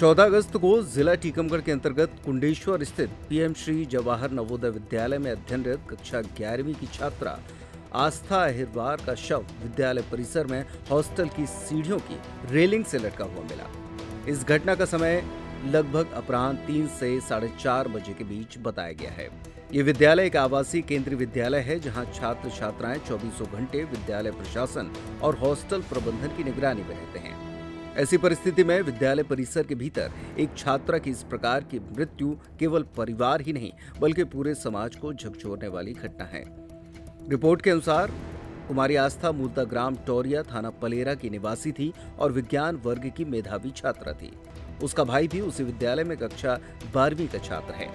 14 अगस्त को जिला टीकमगढ़ के अंतर्गत कुंडेश्वर स्थित पीएम श्री जवाहर नवोदय विद्यालय में अध्ययनरत कक्षा 11वीं की छात्रा आस्था अहिरवार का शव विद्यालय परिसर में हॉस्टल की सीढ़ियों की रेलिंग से लटका हुआ मिला। इस घटना का समय लगभग अपराह्न 3 से 4:30 बजे के बीच बताया गया है। ये विद्यालय एक आवासीय केंद्रीय विद्यालय है जहां छात्र छात्राएं 24 घंटे विद्यालय प्रशासन और हॉस्टल प्रबंधन की निगरानी में रहते हैं। ऐसी परिस्थिति में विद्यालय परिसर के भीतर एक छात्रा की इस प्रकार की मृत्यु केवल परिवार ही नहीं बल्कि पूरे समाज को झकझोरने वाली घटना है। रिपोर्ट के अनुसार कुमारी आस्था मूलतः ग्राम टोरिया थाना पलेरा की निवासी थी और विज्ञान वर्ग की मेधावी छात्रा थी। उसका भाई भी उसी विद्यालय में कक्षा 12वीं का छात्र है।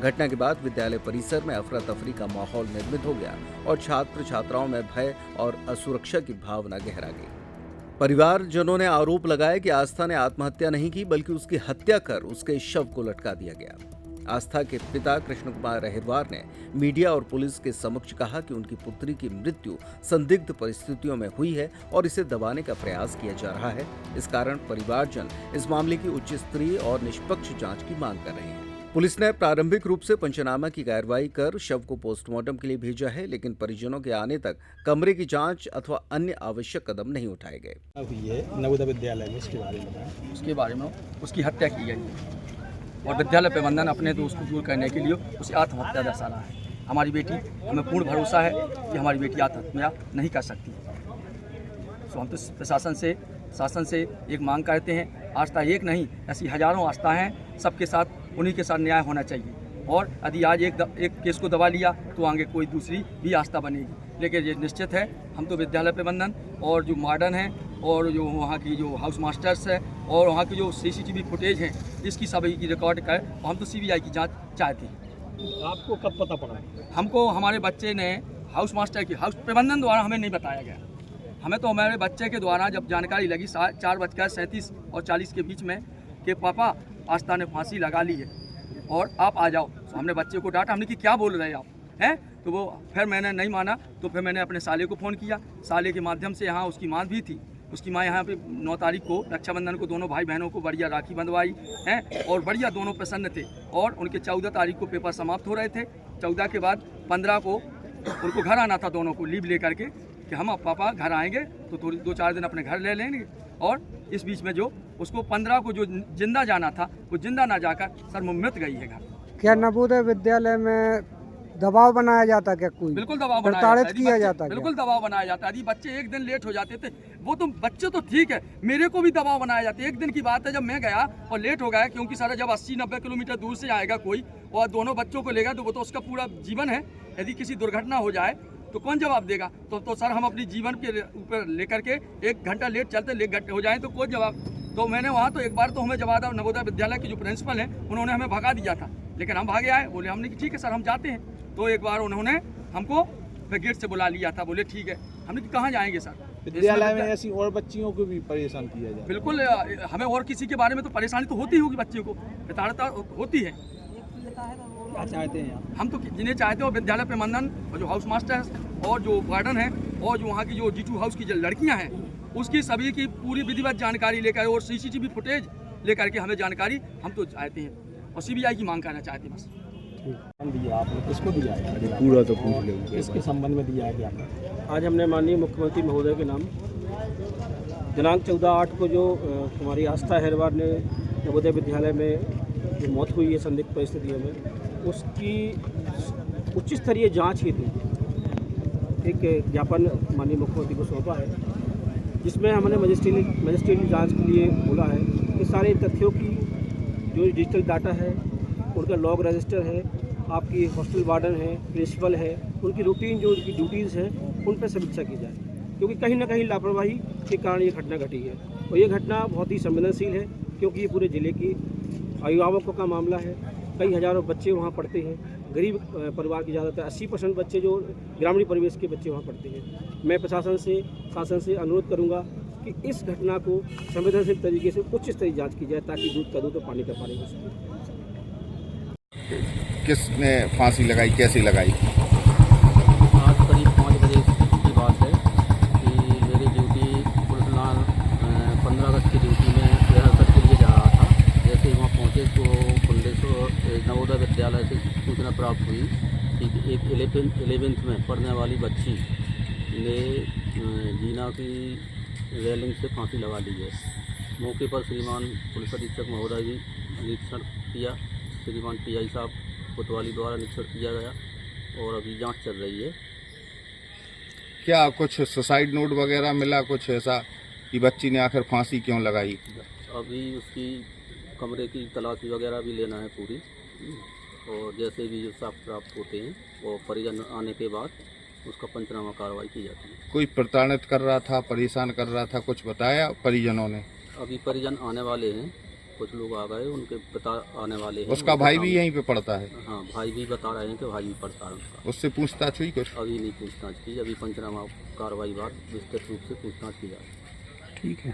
घटना के बाद विद्यालय परिसर में अफरा तफरी का माहौल निर्मित हो गया और छात्र छात्राओं में भय और असुरक्षा की भावना गहरा गई। परिवारजनों ने आरोप लगाया कि आस्था ने आत्महत्या नहीं की बल्कि उसकी हत्या कर उसके शव को लटका दिया गया। आस्था के पिता कृष्ण कुमार अहिरवार ने मीडिया और पुलिस के समक्ष कहा कि उनकी पुत्री की मृत्यु संदिग्ध परिस्थितियों में हुई है और इसे दबाने का प्रयास किया जा रहा है। इस कारण परिवारजन इस मामले की उच्च स्तरीय और निष्पक्ष जांच की मांग कर रहे हैं। पुलिस ने प्रारंभिक रूप से पंचनामा की कार्रवाई कर शव को पोस्टमार्टम के लिए भेजा है, लेकिन परिजनों के आने तक कमरे की जांच अथवा अन्य आवश्यक कदम नहीं उठाए गए। नवोदय विद्यालय में उसके बारे में उसकी हत्या की गई है और विद्यालय प्रबंधन अपने दोस्त को दूर करने के लिए उसे आत्महत्या दर्शा रहा है। हमारी बेटी, हमें पूर्ण भरोसा है कि हमारी बेटी आत्महत्या नहीं कर सकती। तो हम तो शासन से एक मांग करते हैं। आस्था एक नहीं, ऐसी हजारों आस्था हैं, सबके साथ उन्हीं के साथ न्याय होना चाहिए। और यदि आज एक केस को दबा लिया तो आगे कोई दूसरी भी आस्था बनेगी। लेकिन ये निश्चित है, हम तो विद्यालय प्रबंधन और जो वार्डन हैं और जो वहाँ की जो हाउस मास्टर्स है और वहाँ की जो CCTV फुटेज हैं, इसकी सभी की रिकॉर्ड कर और हम तो CBI की जांच चाहते हैं। आपको कब पता पड़ा? हमको हमारे बच्चे ने हाउस मास्टर की हाउस प्रबंधन द्वारा हमें नहीं बताया गया। हमें तो हमारे बच्चे के द्वारा जब जानकारी लगी 4:37 और 40 के बीच में कि पापा आस्था ने फांसी लगा ली है और आप आ जाओ। तो हमने बच्चे को डांटा, हमने कि क्या बोल रहे आप हैं। तो वो फिर मैंने नहीं माना, तो फिर मैंने अपने साले को फ़ोन किया। साले के माध्यम से यहाँ उसकी माँ भी थी। उसकी माँ यहाँ पे 9 तारीख को रक्षाबंधन को दोनों भाई बहनों को बढ़िया राखी बंधवाई हैं और बढ़िया दोनों प्रसन्न थे। और उनके 14 तारीख को पेपर समाप्त हो रहे थे। 14 के बाद 15 को उनको घर आना था, दोनों को लीव ले करके कि हम अब पापा घर आएंगे तो थोड़ी 2-4 दिन अपने घर ले लेंगे। और इस बीच में जो उसको 15 को जो जिंदा जाना था वो जिंदा ना जाकर सर्वमृत गई है घर। क्या नवोदय विद्यालय में दबाव बनाया जाता? क्या कोई बिल्कुल दबाव प्रताड़ित किया जाता? बिल्कुल दबाव बनाया जाता है। यदि बच्चे एक दिन लेट हो जाते थे, वो तो बच्चे तो ठीक है, मेरे को भी दबाव बनाया जाता है। एक दिन की बात है, जब मैं गया और लेट हो गया, क्योंकि सारा जब 80-90 किलोमीटर दूर से आएगा कोई और दोनों बच्चों को लेगा तो वो तो उसका पूरा जीवन है। यदि किसी दुर्घटना हो जाए तो कौन जवाब देगा? तो सर हम अपनी जीवन के ऊपर लेकर के 1 घंटा लेट चलते, लेट घंटे हो जाए तो कोई जवाब। तो मैंने वहाँ तो एक बार तो हमें जवाब नवोदय विद्यालय के जो प्रिंसिपल हैं उन्होंने हमें भगा दिया था, लेकिन हम भागे आए। बोले हमने कि ठीक है सर हम जाते हैं। तो एक बार उन्होंने हमको गेट से बुला लिया था। बोले ठीक है। हमने कि कहाँ जाएंगे सर? विद्यालय में ऐसी और बच्चियों को भी परेशान किया जाए? बिल्कुल, हमें और किसी के बारे में तो परेशानी तो होती होगी, बच्चियों को प्रताड़ता होती है। क्या चाहते हैं आप? हम तो जिन्हें चाहते हो विद्यालय प्रबंधन और जो हाउस मास्टर्स और जो वार्डन है और जो वहाँ की जो G2 हाउस की जो लड़कियाँ हैं उसकी सभी की पूरी विधिवत जानकारी लेकर और CCTV फुटेज लेकर के हमें जानकारी हम तो चाहते हैं और CBI की मांग करना चाहते हैं बस। दिया आपने, किसको दिया है? पूरा तो पूछ ले किसके संबंध में दिया है कि आपने? आज हमने माननीय मुख्यमंत्री महोदय के नाम दिनांक 14/8 को जो हमारी आस्था अहिरवार ने नवोदय विद्यालय में जो मौत हुई है संदिग्ध परिस्थितियों में, उसकी उच्च स्तरीय जाँच हेतु एक ज्ञापन माननीय मुख्यमंत्री को सौंपा है, जिसमें हमने मजिस्ट्रेट जांच के लिए बोला है कि सारे तथ्यों की जो डिजिटल डाटा है, उनका लॉग रजिस्टर है, आपकी हॉस्टल वार्डन है, प्रिंसिपल है, उनकी रूटीन जो उनकी ड्यूटीज़ हैं उन पर समीक्षा की जाए, क्योंकि कहीं ना कहीं लापरवाही के कारण ये घटना घटी है। और ये घटना बहुत ही संवेदनशील है, क्योंकि ये पूरे ज़िले की अभिभावकों का मामला है। कई हज़ारों बच्चे वहाँ पढ़ते हैं, गरीब परिवार के ज़्यादातर 80% बच्चे जो ग्रामीण परिवेश के बच्चे वहाँ पढ़ते हैं। मैं प्रशासन से शासन से अनुरोध करूँगा कि इस घटना को संवेदनशील तरीके से उच्च स्तरीय जांच की जाए, ताकि दूध का दूध तो पानी का पानी हो सके। किसने फांसी लगाई, कैसे लगाई? आज करीब 5 बजे की बात है कि मेरी ड्यूटी पुलिस लाल 15 अगस्त की ड्यूटी में रिहर्सल के लिए जा रहा था। विद्यालय से सूचना प्राप्त हुई कि एक 11th में पढ़ने वाली बच्ची ने जीना की रेलिंग से फांसी लगा ली है। मौके पर श्रीमान पुलिस अधीक्षक महोदय भी निरीक्षण किया, श्रीमान टीआई साहब कोतवाली द्वारा निरीक्षण किया गया और अभी जांच चल रही है। क्या कुछ सुसाइड नोट वगैरह मिला, कुछ ऐसा कि बच्ची ने आखिर फांसी क्यों लगाई? अभी उसकी कमरे की तलाशी वगैरह भी लेना है पूरी, और जैसे भी जो साक्ष्य प्राप्त होते हैं वो परिजन आने के बाद उसका पंचनामा कार्रवाई की जाती है। कोई प्रताड़ित कर रहा था, परेशान कर रहा था, कुछ बताया परिजनों ने? अभी परिजन आने वाले हैं, कुछ लोग आ गए, उनके पिता आने वाले हैं। उसका भाई भी यहीं पे पढ़ता है? हाँ, भाई भी बता रहे हैं कि भाई भी पढ़ता है उनका। उससे पूछताछ हुई कुछ? अभी नहीं पूछताछ की, अभी पंचनामा कार्रवाई बाद विस्तृत रूप से पूछताछ की जाती है। ठीक है।